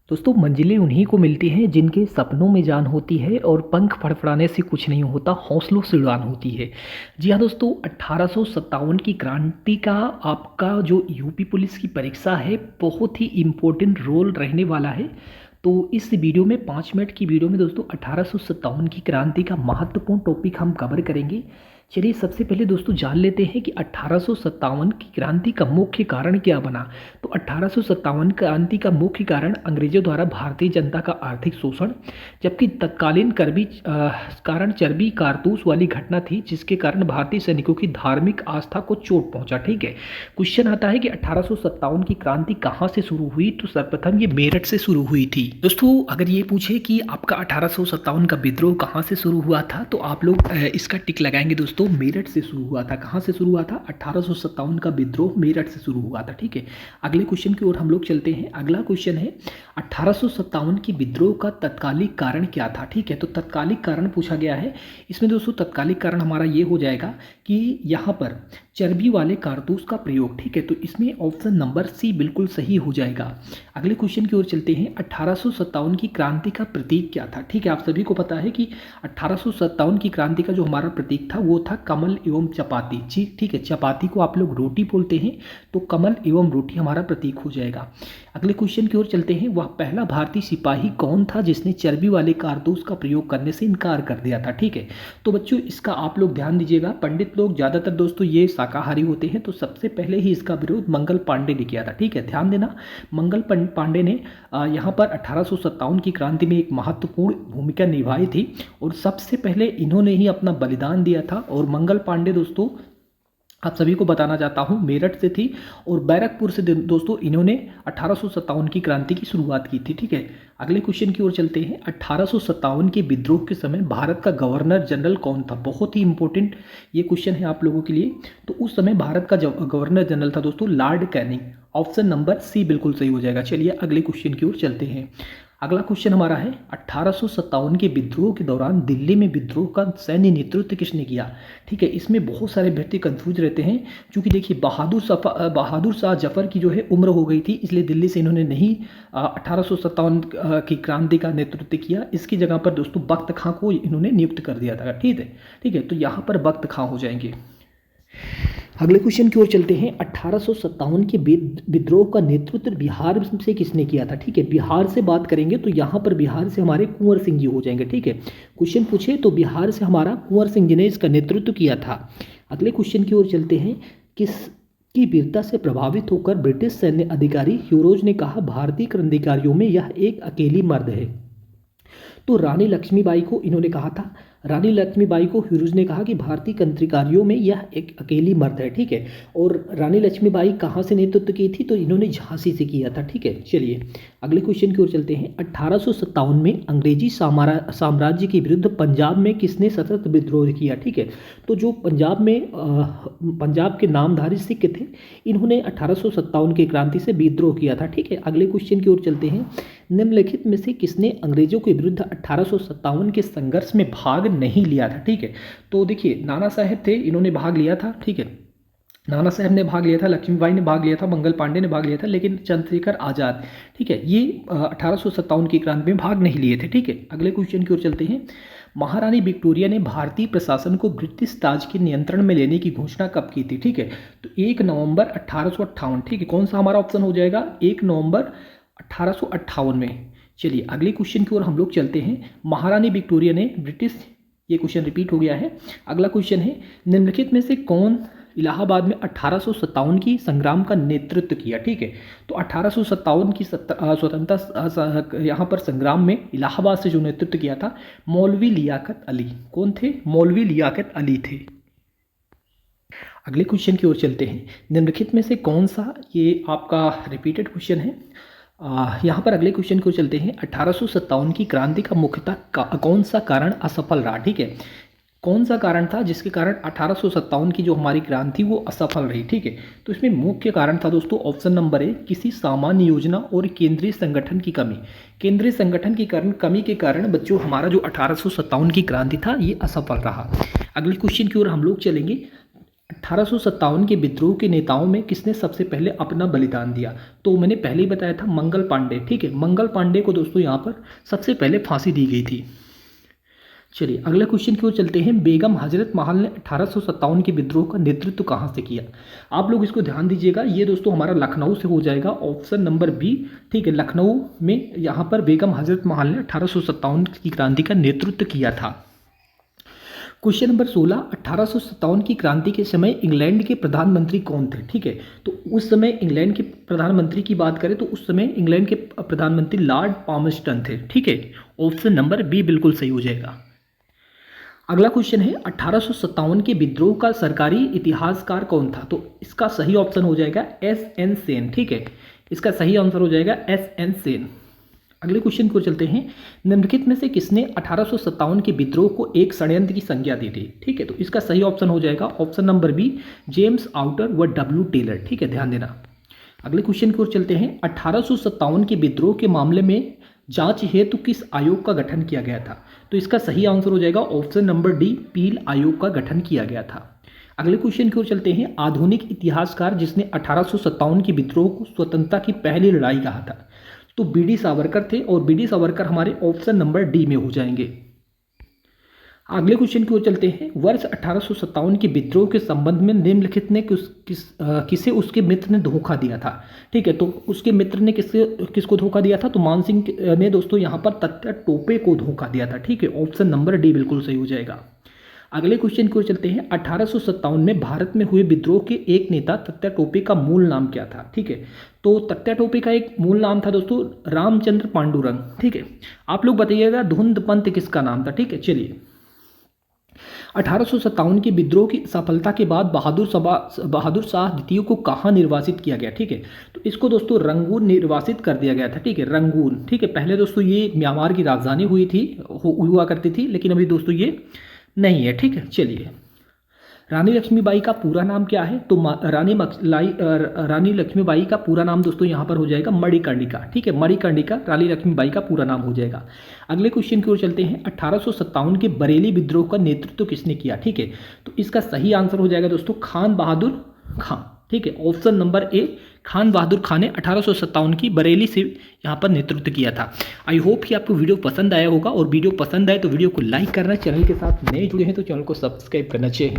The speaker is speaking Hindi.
दोस्तों मंजिलें उन्हीं को मिलती हैं जिनके सपनों में जान होती है और पंख फड़फड़ाने से कुछ नहीं होता, हौसलों से उड़ान होती है। जी हाँ दोस्तों, 1857 की क्रांति का आपका जो यूपी पुलिस की परीक्षा है बहुत ही इम्पोर्टेंट रोल रहने वाला है। तो इस वीडियो में 5 मिनट की वीडियो में दोस्तों 1857 की क्रांति का महत्वपूर्ण टॉपिक हम कवर करेंगे। चलिए सबसे पहले दोस्तों जान लेते हैं कि 1857 की क्रांति का मुख्य कारण क्या बना। तो 1857 क्रांति का मुख्य कारण अंग्रेजों द्वारा भारतीय जनता का आर्थिक शोषण, जबकि तत्कालीन कारण चर्बी कारतूस वाली घटना थी जिसके कारण भारतीय सैनिकों की धार्मिक आस्था को चोट पहुंचा। ठीक है, क्वेश्चन आता है कि 1857 की क्रांति कहाँ से शुरू हुई। तो सर्वप्रथम ये मेरठ से शुरू हुई थी। दोस्तों अगर ये पूछे कि आपका 1857 का विद्रोह कहाँ से शुरू हुआ था तो आप लोग इसका टिक लगाएंगे। दोस्तों मेरठ से शुरू हुआ था। कहाँ से शुरू हुआ था? 1857 का विद्रोह मेरठ से शुरू हुआ था। ठीक है, अगले क्वेश्चन की ओर हम लोग चलते हैं। अगला क्वेश्चन है 1857 की विद्रोह का तत्कालिक कारण क्या था। ठीक है, तो तत्कालिक कारण पूछा गया है। इसमें दोस्तों तत्कालिक कारण हमारा ये हो जाएगा कि यहाँ पर चर्बी वाले कारतूस का प्रयोग। ठीक है, तो इसमें ऑप्शन नंबर सी बिल्कुल सही हो जाएगा। अगले क्वेश्चन की ओर चलते हैं। 1857 की क्रांति का प्रतीक क्या था। ठीक है, आप सभी को पता है कि 1857 की क्रांति का जो हमारा प्रतीक था वो था कमल एवं चपाती। जी ठीक है, चपाती को आप लोग रोटी बोलते हैं तो कमल एवं रोटी हमारा प्रतीक हो जाएगा। अगले क्वेश्चन की ओर चलते हैं। वह पहला भारतीय सिपाही कौन था जिसने चर्बी वाले कारतूस का प्रयोग करने से इनकार कर दिया था। ठीक है, तो बच्चों इसका आप लोग ध्यान दीजिएगा। पंडित लोग ज़्यादातर दोस्तों ये शाकाहारी होते हैं, तो सबसे पहले ही इसका विरोध मंगल पांडे ने किया था। ठीक है, ध्यान देना, मंगल पांडे ने यहाँ पर 1857 की क्रांति में एक महत्वपूर्ण भूमिका निभाई थी और सबसे पहले इन्होंने ही अपना बलिदान दिया था। और मंगल पांडे दोस्तों आप सभी को बताना चाहता हूँ मेरठ से थी और बैरकपुर से दोस्तों इन्होंने 1857 की क्रांति की शुरुआत की थी। ठीक है, अगले क्वेश्चन की ओर चलते हैं। 1857 के विद्रोह के समय भारत का गवर्नर जनरल कौन था। बहुत ही इंपॉर्टेंट ये क्वेश्चन है आप लोगों के लिए। तो उस समय भारत का गवर्नर जनरल था दोस्तों lord Canning. Option number C बिल्कुल सही हो जाएगा। चलिए अगले क्वेश्चन की ओर चलते हैं। अगला क्वेश्चन हमारा है 1857 के विद्रोह के दौरान दिल्ली में विद्रोह का सैन्य नेतृत्व किसने किया। ठीक है, इसमें बहुत सारे व्यक्ति कंफ्यूज रहते हैं क्योंकि देखिए बहादुर शाह जफर की जो है उम्र हो गई थी, इसलिए दिल्ली से इन्होंने नहीं 1857 की क्रांति का नेतृत्व किया। इसकी जगह पर दोस्तों बख्त खां को इन्होंने नियुक्त कर दिया था। ठीक है, तो यहाँ पर बख्त खां हो जाएंगे। अगले क्वेश्चन की ओर चलते हैं। 1857 के विद्रोह का नेतृत्व बिहार से किसने किया था। ठीक है, बिहार से बात करेंगे तो यहाँ पर बिहार से हमारे कुंवर सिंह जी हो जाएंगे। ठीक है, क्वेश्चन पूछे तो बिहार से हमारा कुंवर सिंह जी ने इसका नेतृत्व किया था। अगले क्वेश्चन की ओर चलते हैं। किसकी वीरता से प्रभावित होकर ब्रिटिश सैन्य अधिकारी ह्यूरोज ने कहा भारतीय क्रांतिकारियों में यह एक अकेली मर्द है। तो रानी लक्ष्मीबाई को इन्होंने कहा था। रानी लक्ष्मीबाई को ह्यूरोज ने कहा कि भारतीय क्रांतिकारियों में यह एक अकेली मर्द है। ठीक है, और रानी लक्ष्मीबाई कहाँ से नेतृत्व की थी तो इन्होंने झांसी से किया था। ठीक है, चलिए अगले क्वेश्चन की ओर चलते हैं। 1857 में अंग्रेजी साम्राज्य के विरुद्ध पंजाब में किसने सशक्त विद्रोह किया। ठीक है, तो जो पंजाब के नामधारी सिख थे इन्होंने 1857 की क्रांति से विद्रोह किया था। ठीक है, अगले क्वेश्चन की ओर चलते हैं। निम्नलिखित में से किसने अंग्रेजों के विरुद्ध 1857 के संघर्ष में भाग नहीं लिया था। ठीक है, तो देखिए नाना साहेब थे, इन्होंने भाग लिया था। ठीक है, नाना साहब ने भाग लिया था, लक्ष्मीबाई ने भाग लिया था, मंगल पांडे ने भाग लिया था, लेकिन चंद्रशेखर आजाद ठीक है ये 1857 की क्रांति में भाग नहीं लिए थे। ठीक है, अगले क्वेश्चन की ओर चलते हैं। महारानी विक्टोरिया ने भारतीय प्रशासन को ब्रिटिश ताज के नियंत्रण में लेने की घोषणा कब की थी। ठीक है, तो 1 नवंबर 1858। ठीक है, कौन सा हमारा ऑप्शन हो जाएगा? 1 नवंबर 1858 में। चलिए अगले क्वेश्चन की ओर हम लोग चलते हैं। महारानी विक्टोरिया ने ब्रिटिश, ये क्वेश्चन रिपीट हो गया है। अगला क्वेश्चन है निम्नलिखित में से कौन इलाहाबाद में 1857 की संग्राम का नेतृत्व किया। ठीक है, तो 1857 की स्वतंत्रता यहाँ पर संग्राम में इलाहाबाद से जो नेतृत्व किया था मौलवी लियाकत अली। कौन थे? मौलवी लियाकत अली थे। अगले क्वेश्चन की ओर चलते हैं। निम्नलिखित में से कौन सा, ये आपका रिपीटेड क्वेश्चन है। यहाँ पर अगले क्वेश्चन को चलते हैं। 1857 की क्रांति का मुख्यतः कौन सा कारण असफल रहा। ठीक है, कौन सा कारण था जिसके कारण 1857 की जो हमारी क्रांति वो असफल रही। ठीक है, तो इसमें मुख्य कारण था दोस्तों ऑप्शन नंबर ए किसी सामान्य योजना और केंद्रीय संगठन की कमी। केंद्रीय संगठन की कमी के कारण बच्चों हमारा जो 1857 की क्रांति था ये असफल रहा। अगले क्वेश्चन की ओर हम लोग चलेंगे। 1857 के विद्रोह के नेताओं में किसने सबसे पहले अपना बलिदान दिया? तो मैंने पहले ही बताया था मंगल पांडे। ठीक है, मंगल पांडे को दोस्तों यहाँ पर सबसे पहले फांसी दी गई थी। चलिए अगले क्वेश्चन की ओर चलते हैं। बेगम हजरत महल ने 1857 के विद्रोह का नेतृत्व कहाँ से किया? आप लोग इसको ध्यान दीजिएगा, ये दोस्तों हमारा लखनऊ से हो जाएगा, ऑप्शन नंबर बी। ठीक है, लखनऊ में यहाँ पर बेगम हजरत महल ने 1857 की क्रांति का नेतृत्व किया था। क्वेश्चन नंबर 16, 1857 की क्रांति के समय इंग्लैंड के प्रधानमंत्री कौन थे? ठीक है, तो उस समय इंग्लैंड के प्रधानमंत्री की बात करें तो उस समय इंग्लैंड के प्रधानमंत्री लॉर्ड पामस्टन थे। ठीक है, ऑप्शन नंबर बी बिल्कुल सही हो जाएगा। अगला क्वेश्चन है 1857 के विद्रोह का सरकारी इतिहासकार कौन था? तो इसका सही ऑप्शन हो जाएगा एस.एन. सेन। ठीक है, इसका सही आंसर हो जाएगा एस.एन. सेन। अगले क्वेश्चन को चलते हैं। निम्नलिखित में से किसने 1857 के विद्रोह को एक षड्यंत्र की संज्ञा दी थी? ठीक है, तो इसका सही ऑप्शन हो जाएगा option number B, James Outram व डब्ल्यू टेलर। ठीक है, ध्यान देना। अगले क्वेश्चन की ओर चलते हैं। 1857 के विद्रोह के मामले में जांच हेतु किस आयोग का गठन किया गया था? तो इसका सही आंसर हो जाएगा ऑप्शन नंबर डी, पील आयोग का गठन किया गया था। अगले क्वेश्चन की ओर चलते हैं। आधुनिक इतिहासकार जिसने 1857 के विद्रोह को स्वतंत्रता की पहली लड़ाई कहा था? तो बी.डी. सावरकर थे, और बी.डी. सावरकर हमारे ऑप्शन नंबर डी में हो जाएंगे। अगले क्वेश्चन की ओर चलते हैं। वर्ष 1857 के विद्रोह के संबंध में निम्नलिखित ने किसे उसके मित्र ने धोखा दिया था? ठीक है, तो उसके मित्र ने किसको धोखा दिया था? तो मानसिंह ने दोस्तों यहाँ पर तात्या टोपे को धोखा दिया था। ठीक है, ऑप्शन नंबर डी बिल्कुल सही हो जाएगा। अगले क्वेश्चन की ओर चलते हैं। 1857 में भारत में हुए विद्रोह के एक नेता तात्या टोपे का मूल नाम क्या था? ठीक है, तो तात्या टोपे का एक मूल नाम था दोस्तों रामचंद्र पांडुरंग। ठीक है, आप लोग बताइएगा धुंध पंत किसका नाम था? ठीक है, चलिए 1857 के विद्रोह की सफलता के बाद बहादुर शाह द्वितीय को कहाँ निर्वासित किया गया? ठीक है, तो इसको दोस्तों रंगून निर्वासित कर दिया गया था। ठीक है, रंगून। ठीक है, पहले दोस्तों ये म्यांमार की राजधानी हुआ करती थी, लेकिन अभी दोस्तों ये नहीं है। ठीक है, चलिए रानी लक्ष्मीबाई का पूरा नाम क्या है? तो रानी लक्ष्मीबाई का पूरा नाम दोस्तों यहाँ पर हो जाएगा मणिकर्णिका। ठीक है, मणिकर्णिका रानी लक्ष्मीबाई का पूरा नाम हो जाएगा। अगले क्वेश्चन की ओर चलते हैं। 1857 के बरेली विद्रोह का नेतृत्व किसने किया? ठीक है, तो इसका सही आंसर हो जाएगा दोस्तों खान बहादुर खान। ठीक है, ऑप्शन नंबर ए, खान बहादुर खान ने 1857 की बरेली से यहाँ पर नेतृत्व किया था। आई होप कि आपको वीडियो पसंद आया होगा, और वीडियो पसंद आए तो वीडियो को लाइक करना, चैनल के साथ नए जुड़े हैं तो चैनल को सब्सक्राइब करना चाहिए।